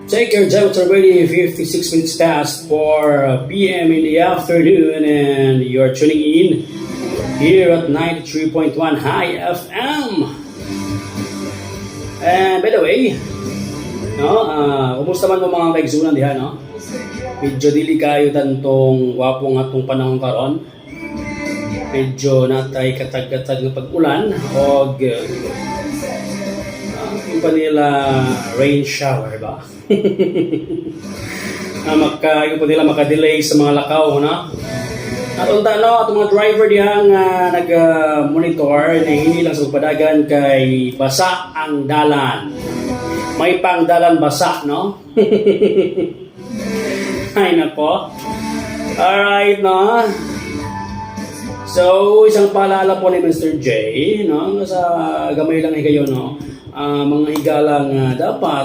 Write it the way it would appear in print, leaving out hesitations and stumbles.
Take your time, it's already 56 minutes past 4 p.m. in the afternoon, and you're tuning in here at 93.1 High FM. And by the way, kumusta man mo mga kaigsunan diha, no? Medyo dili kayo tantong wapong atong panahon karon. Medyo natay katag-katag ng pag-ulan o yung pa nila rain shower ba? Yung pa nila makadelay sa mga lakaw, no? At unta atong mga driver diyang nag-monitor na hindi lang sa pagpadagan kay basa ang dalan. May pang dalan basa, no? Ay nako. Alright, no? So, isang paalala po ni Mr. J, no? Sa gamay lang higayon, no? Mga higalang dapat